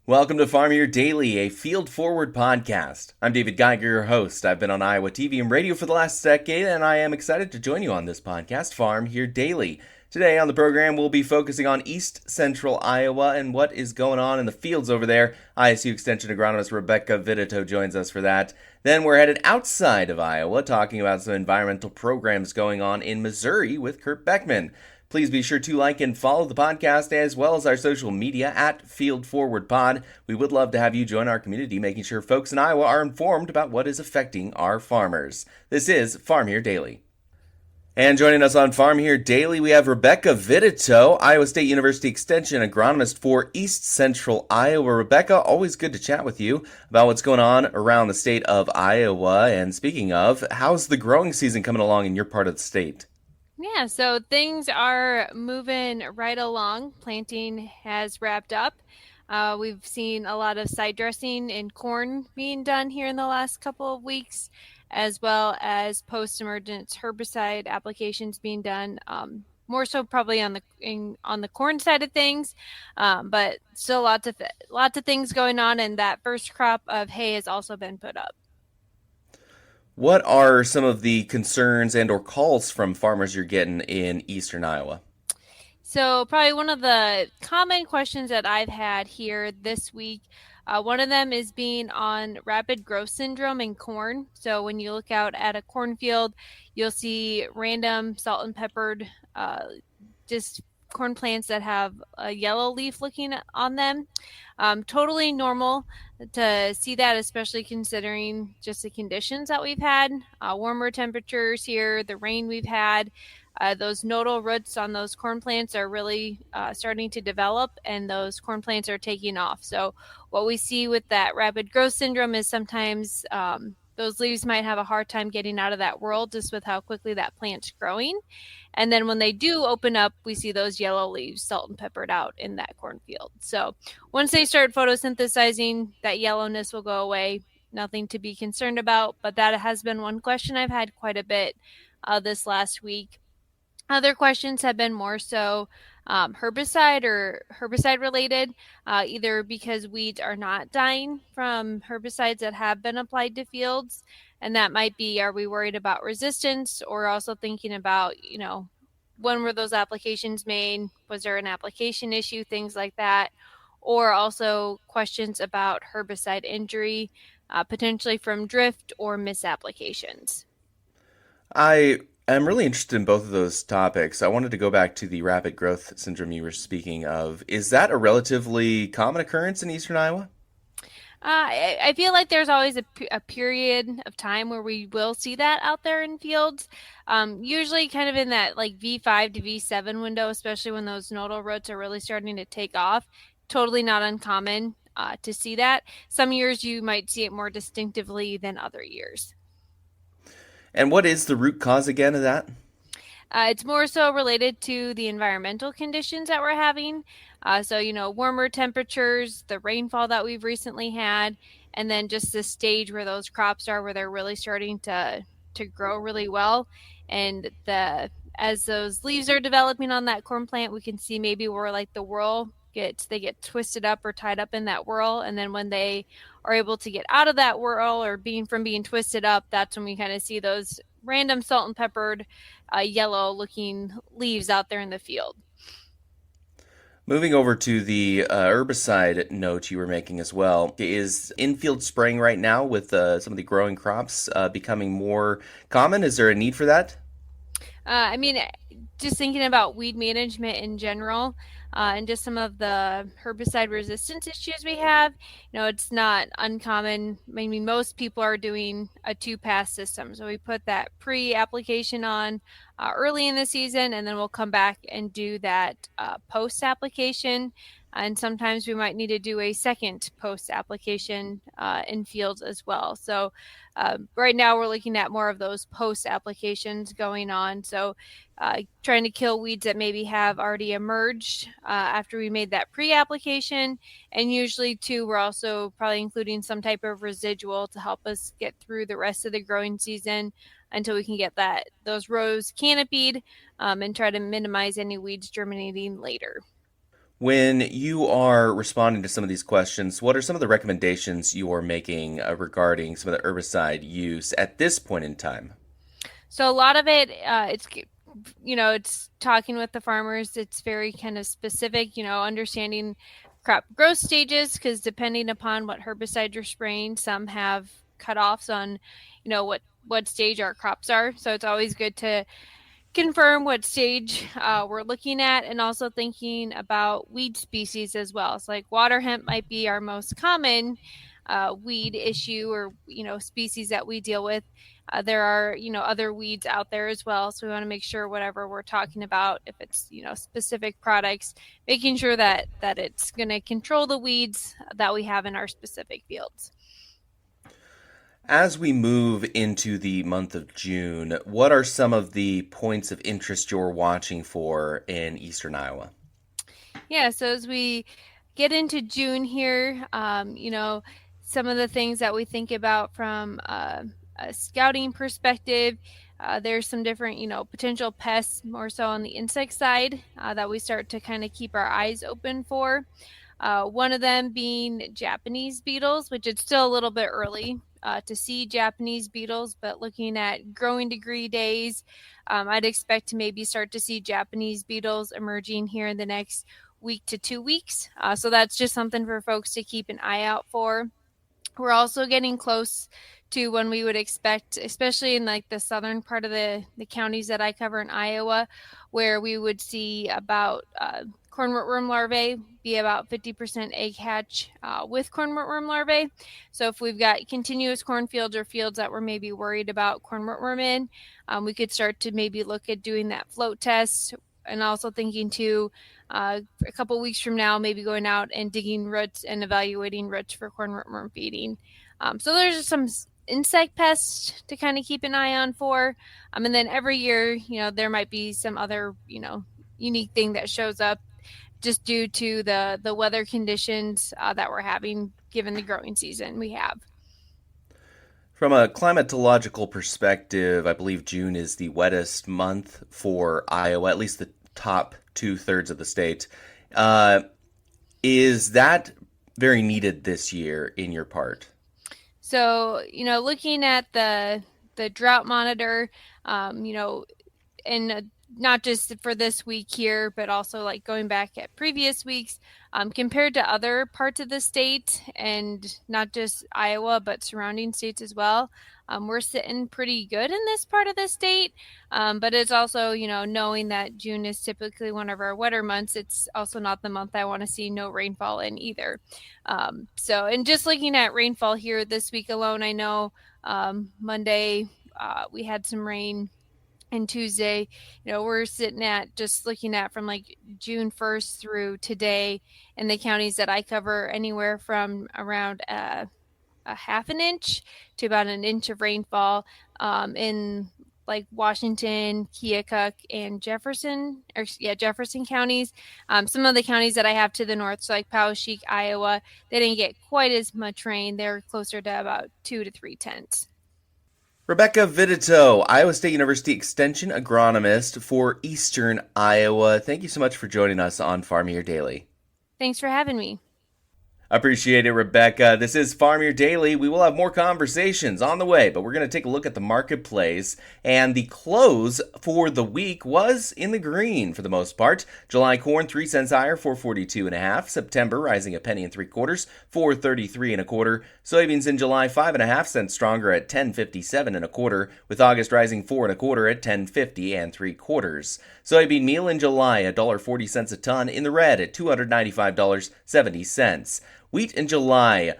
Welcome to Farm Here Daily, a field forward podcast. I'm David Geiger, your host. I've been on Iowa TV and radio for the last decade, and I am excited to join you on this podcast, Farm Here Daily. Today on the program, we'll be focusing on East Central Iowa and what is going on in the fields over there. ISU Extension agronomist Rebecca Vittetoe joins us for that. Then we're headed outside of Iowa, talking about some environmental programs going on in Missouri with Kurt Boeckmann. Please be sure to like and follow the podcast as well as our social media at Field Forward Pod. We would love to have you join our community, making sure folks in Iowa are informed about what is affecting our farmers. This is Farm Here Daily. And joining us on Farm Here Daily, we have Rebecca Vittetoe, Iowa State University Extension agronomist for East Central Iowa. Rebecca, always good to chat with you about what's going on around the state of Iowa. And speaking of, how's the growing season coming along in your part of the state? Yeah, so things are moving right along. Planting has wrapped up. We've seen a lot of side dressing and corn being done here in the last couple of weeks, as well as post-emergence herbicide applications being done. More so probably on the corn side of things, but still lots of things going on, and that first crop of hay has also been put up. What are some of the concerns and or calls from farmers you're getting in eastern Iowa? So probably one of the common questions that I've had here this week, one of them is being on rapid growth syndrome in corn. So when you look out at a cornfield, you'll see random salt and peppered just corn plants that have a yellow leaf looking on them. Totally normal to see that, especially considering just the conditions that we've had, warmer temperatures here, the rain we've had. Those nodal roots on those corn plants are really starting to develop, and those corn plants are taking off. So what we see with that rapid growth syndrome is sometimes those leaves might have a hard time getting out of that whirl just with how quickly that plant's growing. And then when they do open up, we see those yellow leaves salt and peppered out in that cornfield. So once they start photosynthesizing, that yellowness will go away. Nothing to be concerned about, but that has been one question I've had quite a bit this last week. Other questions have been more so herbicide related, either because weeds are not dying from herbicides that have been applied to fields. And that might be, are we worried about resistance, or also thinking about, when were those applications made? Was there an application issue? Things like that. Or also questions about herbicide injury, potentially from drift or misapplications. I'm really interested in both of those topics. I wanted to go back to the rapid growth syndrome you were speaking of. Is that a relatively common occurrence in eastern Iowa? I feel like there's always a period of time where we will see that out there in fields. Usually kind of in that like V5 to V7 window, especially when those nodal roots are really starting to take off. Totally not uncommon to see that. Some years you might see it more distinctively than other years. And what is the root cause again of that? It's more so related to the environmental conditions that we're having. So, warmer temperatures, the rainfall that we've recently had, and then just the stage where those crops are, where they're really starting to grow really well. And as those leaves are developing on that corn plant, we can see maybe where like the whirl they get twisted up or tied up in that whirl. And then when they are able to get out of that whirl or being twisted up, that's when we kind of see those random salt and peppered yellow looking leaves out there in the field. Moving over to the herbicide note you were making as well, is infield spraying right now with some of the growing crops becoming more common? Is there a need for that? Just thinking about weed management in general, and just some of the herbicide resistance issues we have, it's not uncommon. Most people are doing a 2-pass system. So we put that pre-application on early in the season, and then we'll come back and do that post-application. And sometimes we might need to do a second post-application in fields as well. So right now we're looking at more of those post-applications going on. So trying to kill weeds that maybe have already emerged after we made that pre-application. And usually too, we're also probably including some type of residual to help us get through the rest of the growing season until we can get those rows canopied and try to minimize any weeds germinating later. When you are responding to some of these questions, what are some of the recommendations you are making regarding some of the herbicide use at this point in time? So a lot of it, it's talking with the farmers. It's very kind of specific, understanding crop growth stages, because depending upon what herbicide you're spraying, some have cutoffs on, what stage our crops are. So it's always good to confirm what stage we're looking at, and also thinking about weed species as well. So like water hemp might be our most common weed issue, or species that we deal with. There are other weeds out there as well, so we want to make sure whatever we're talking about, if it's specific products, making sure that it's going to control the weeds that we have in our specific fields. As we move into the month of June, what are some of the points of interest you're watching for in eastern Iowa? Yeah, so as we get into June here, some of the things that we think about from a scouting perspective, there's some different, potential pests, more so on the insect side, that we start to kind of keep our eyes open for. One of them being Japanese beetles, which it's still a little bit early to see Japanese beetles, but looking at growing degree days, I'd expect to maybe start to see Japanese beetles emerging here in the next week to 2 weeks. So that's just something for folks to keep an eye out for. We're also getting close to when we would expect, especially in like the southern part of the counties that I cover in Iowa, where we would see about corn rootworm larvae be about 50% egg hatch with corn rootworm larvae. So if we've got continuous cornfields or fields that we're maybe worried about corn rootworm in, we could start to maybe look at doing that float test, and also thinking too, a couple weeks from now, maybe going out and digging roots and evaluating roots for corn rootworm feeding. So there's some insect pests to kind of keep an eye on for. And then every year, there might be some other, unique thing that shows up just due to the weather conditions that we're having given the growing season we have. From a climatological perspective, I believe June is the wettest month for Iowa, at least the top 2/3 of the state. Is that very needed this year in your part? So, looking at the drought monitor, and not just for this week here, but also like going back at previous weeks, compared to other parts of the state, and not just Iowa, but surrounding states as well, we're sitting pretty good in this part of the state. But it's also, knowing that June is typically one of our wetter months, it's also not the month I want to see no rainfall in either. And just looking at rainfall here this week alone, I know Monday we had some rain. And Tuesday, we're sitting at, just looking at from like June 1st through today in the counties that I cover, anywhere from around a half an inch to about an inch of rainfall in like Washington, Keokuk, and Jefferson counties. Some of the counties that I have to the north, so like Poweshiek, Iowa, they didn't get quite as much rain. They're closer to about 2 to 3 tenths. Rebecca Vittetoe, Iowa State University Extension agronomist for Eastern Iowa. Thank you so much for joining us on Farm Here Daily. Thanks for having me. Appreciate it, Rebecca. This is Farm Here Daily. We will have more conversations on the way, but we're going to take a look at the marketplace. And the close for the week was in the green for the most part. July corn 3 cents higher, 442.5. September rising a penny and 3/4, 433.25. Soybeans in July 5.5 cents stronger at 10.57.25, with August rising 4.25 at 10.50 3/4. Soybean meal in July $1.40 a ton in the red at $295.70. Wheat in July,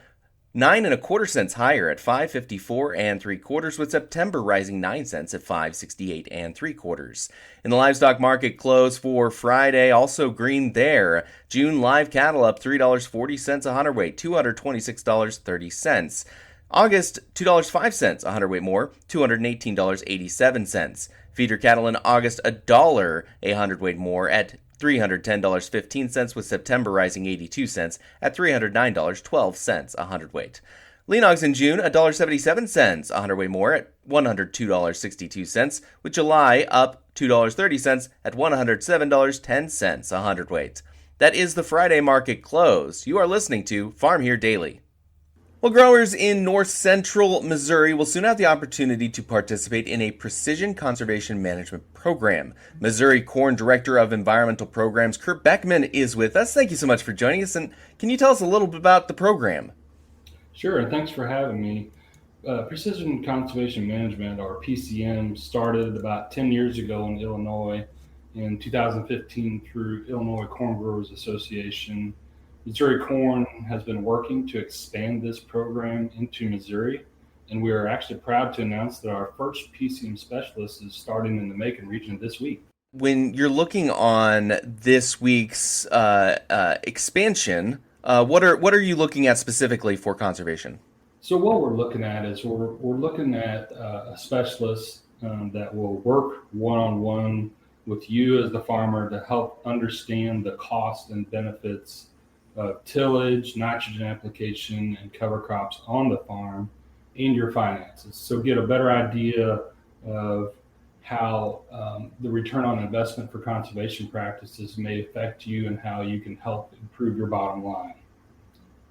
9.25 higher at 5.54 3/4, with September rising 9 cents at 5.68 3/4. In the livestock market close for Friday, also green there. June live cattle up $3.40 a hundredweight, $226.30. August, $2.05 a hundredweight more, $218.87. Feeder cattle in August, $1 a hundredweight more at $310.15, with September rising 82 cents at $309.12 a hundredweight. Lean hogs in June, $1.77 a hundredweight more at $102.62, with July up $2.30 at $107.10 a hundredweight. That is the Friday market close. You are listening to Farm Here Daily. Well, growers in north central Missouri will soon have the opportunity to participate in a precision conservation management program. Missouri Corn Director of Environmental Programs, Kurt Boeckmann, is with us. Thank you so much for joining us. And can you tell us a little bit about the program? Sure, and thanks for having me. Precision Conservation Management, or PCM, started about 10 years ago in Illinois in 2015 through Illinois Corn Growers Association. Missouri Corn has been working to expand this program into Missouri, and we are actually proud to announce that our first PCM specialist is starting in the Macon region this week. When you're looking on this week's expansion, what are you looking at specifically for conservation? So what we're looking at is we're looking at a specialist that will work one-on-one with you as the farmer to help understand the cost and benefits of tillage, nitrogen application, and cover crops on the farm and your finances. So get a better idea of how the return on investment for conservation practices may affect you and how you can help improve your bottom line.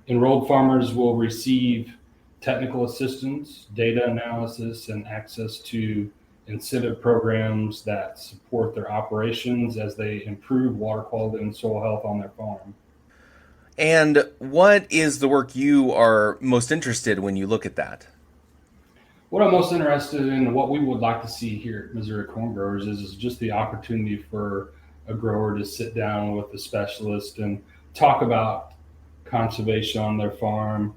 Enrolled farmers will receive technical assistance, data analysis, and access to incentive programs that support their operations as they improve water quality and soil health on their farm. And what is the work you are most interested in when you look at that? What I'm most interested in and what we would like to see here at Missouri Corn Growers is just the opportunity for a grower to sit down with a specialist and talk about conservation on their farm,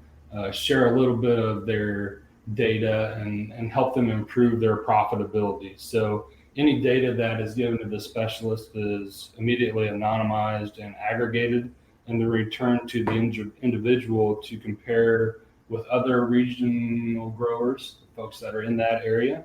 share a little bit of their data and help them improve their profitability. So any data that is given to the specialist is immediately anonymized and aggregated and then returned to the individual to compare with other regional growers, folks that are in that area.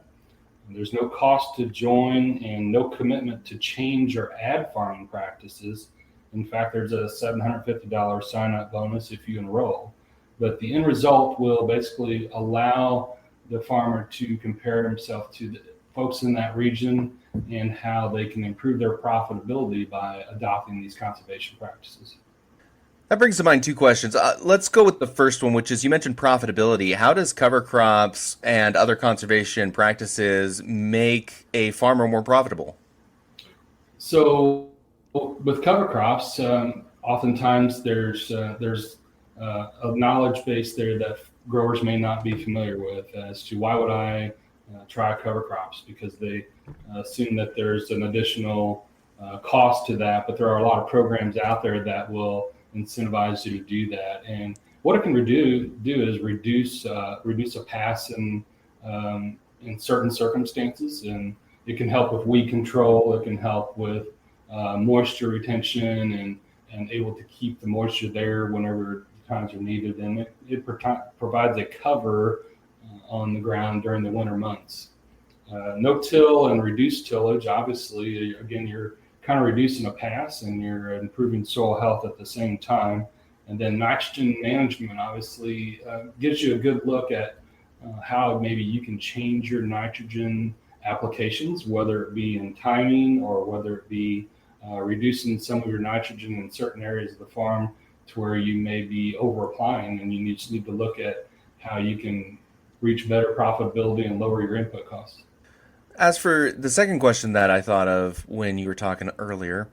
And there's no cost to join and no commitment to change or add farming practices. In fact, there's a $750 sign-up bonus if you enroll. But the end result will basically allow the farmer to compare himself to the folks in that region and how they can improve their profitability by adopting these conservation practices. That brings to mind two questions. Let's go with the first one, which is you mentioned profitability. How does cover crops and other conservation practices make a farmer more profitable? So with cover crops, oftentimes there's a knowledge base there that growers may not be familiar with as to why would I try cover crops, because they assume that there's an additional cost to that, but there are a lot of programs out there that will incentivize you to do that. And what it can do is reduce a pass in certain circumstances, and it can help with weed control. It can help with moisture retention and able to keep the moisture there whenever times are needed, and it provides a cover on the ground during the winter months. No-till and reduced tillage, obviously, again, you're kind of reducing a pass and you're improving soil health at the same time. And then nitrogen management obviously gives you a good look at how maybe you can change your nitrogen applications, whether it be in timing or whether it be reducing some of your nitrogen in certain areas of the farm to where you may be over applying, and you just need to look at how you can reach better profitability and lower your input costs. As for the second question that I thought of when you were talking earlier,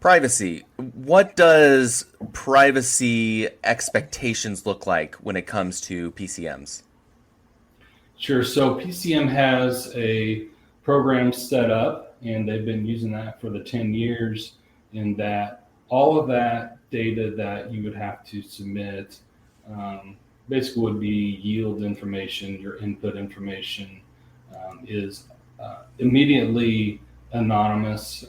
privacy. What does privacy expectations look like when it comes to PCMs? Sure. So PCM has a program set up, and they've been using that for the 10 years, in that all of that data that you would have to submit basically would be yield information, your input information is immediately anonymous.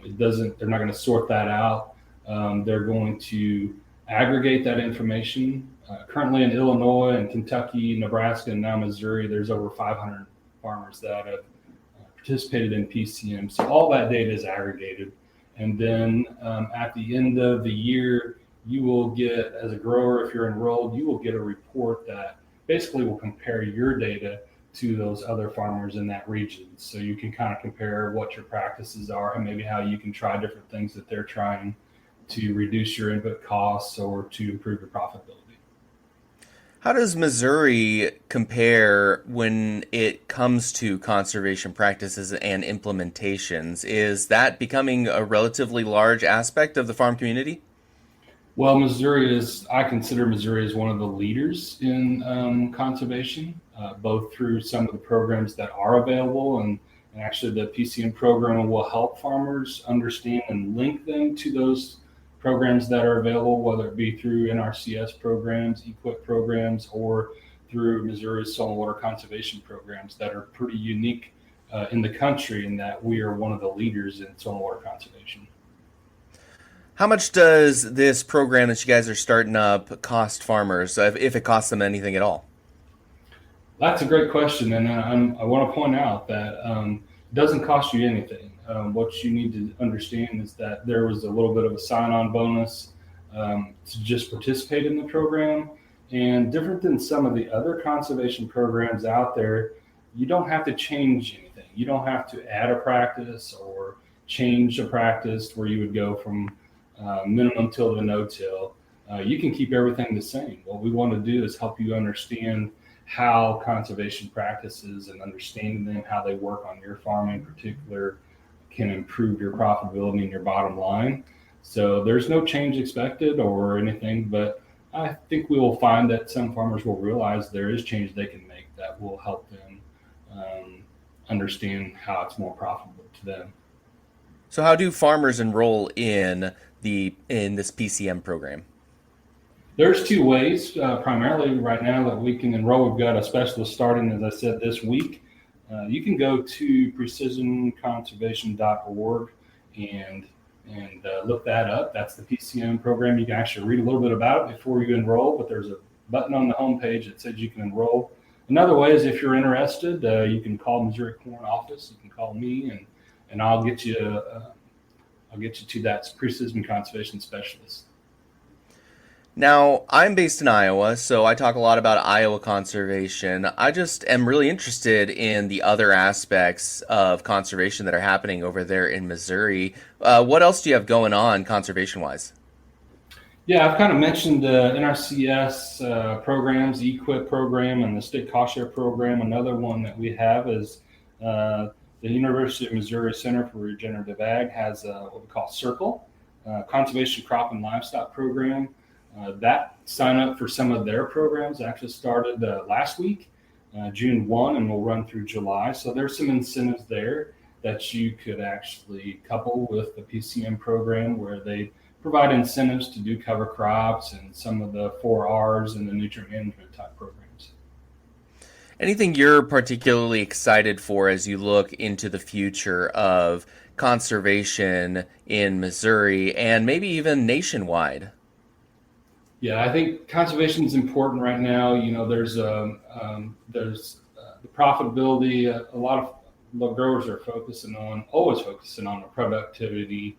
They're not going to sort that out. They're going to aggregate that information. Currently in Illinois and Kentucky, Nebraska, and now Missouri, there's over 500 farmers that have participated in PCM. So all that data is aggregated. And then at the end of the year, you will get, as a grower, if you're enrolled, you will get a report that basically will compare your data to those other farmers in that region. So you can kind of compare what your practices are and maybe how you can try different things that they're trying. to reduce your input costs or to improve your profitability. How does Missouri compare when it comes to conservation practices and implementations? Is that becoming a relatively large aspect of the farm community? Well, I consider Missouri as one of the leaders in conservation, both through some of the programs that are available, and actually the PCM program will help farmers understand and link them to those programs that are available, whether it be through NRCS programs, EQIP programs, or through Missouri's soil and water conservation programs that are pretty unique in the country, in that we are one of the leaders in soil and water conservation. How much does this program that you guys are starting up cost farmers, if it costs them anything at all? That's a great question, and I want to point out that it doesn't cost you anything. What you need to understand is that there was a little bit of a sign-on bonus to just participate in the program, and different than some of the other conservation programs out there, you don't have to change anything. You don't have to add a practice or change a practice where you would go from minimum till to no-till. You can keep everything the same. What we want to do is help you understand how conservation practices and understanding them, how they work on your farm in particular, can improve your profitability and your bottom line. So there's no change expected or anything, but I think we will find that some farmers will realize there is change they can make that will help them understand how it's more profitable to them. So how do farmers enroll in this PCM program? There's two ways, primarily right now, that we can enroll. We've got a specialist starting, as I said, this week. You can go to precisionconservation.org and look that up. That's the PCM program. You can actually read a little bit about it before you enroll, but there's a button on the homepage that says you can enroll. Another way is, if you're interested, you can call Missouri Corn office. You can call me, and I'll get you to that precision conservation specialist. Now, I'm based in Iowa, so I talk a lot about Iowa conservation. I just am really interested in the other aspects of conservation that are happening over there in Missouri. What else do you have going on conservation-wise? Yeah, I've kind of mentioned the NRCS programs, the EQIP program, and the State Cost Share program. Another one that we have is the University of Missouri Center for Regenerative Ag has what we call CIRCLE, Conservation Crop and Livestock Program. That sign up for some of their programs actually started last week, June 1, and will run through July. So there's some incentives there that you could actually couple with the PCM program, where they provide incentives to do cover crops and some of the 4Rs and the nutrient management type programs. Anything you're particularly excited for as you look into the future of conservation in Missouri and maybe even nationwide? Yeah, I think conservation is important right now. You know, there's the profitability. A lot of the growers are always focusing on the productivity.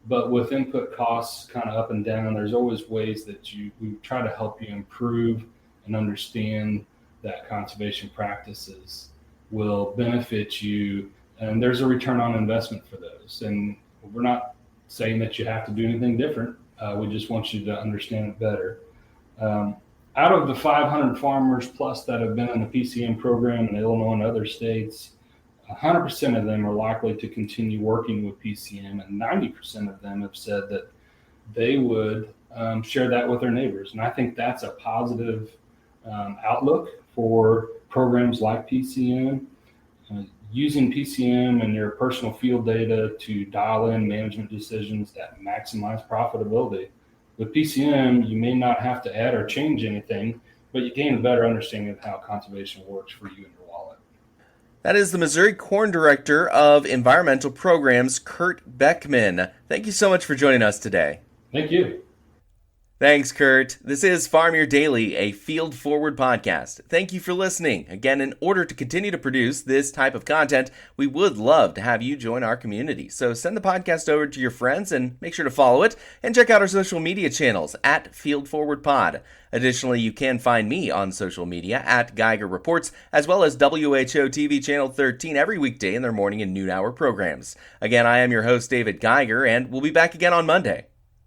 But with input costs kind of up and down, there's always ways that we try to help you improve and understand that conservation practices will benefit you. And there's a return on investment for those. And we're not saying that you have to do anything different. We just want you to understand it better. Out of the 500 farmers plus that have been in the PCM program in Illinois and other states, 100% of them are likely to continue working with PCM, and 90% of them have said that they would share that with their neighbors. And I think that's a positive outlook for programs like PCM. Using PCM and your personal field data to dial in management decisions that maximize profitability. With PCM, you may not have to add or change anything, but you gain a better understanding of how conservation works for you and your wallet. That is the Missouri Corn Director of Environmental Programs, Kurt Boeckmann. Thank you so much for joining us today. Thank you. Thanks, Kurt. This is Farm Your Daily, a field forward podcast. Thank you for listening. Again, in order to continue to produce this type of content, we would love to have you join our community. So send the podcast over to your friends and make sure to follow it, and check out our social media channels at Field Forward Pod. Additionally, you can find me on social media at Geiger Reports, as well as WHO TV Channel 13 every weekday in their morning and noon hour programs. Again, I am your host, David Geiger, and we'll be back again on Monday.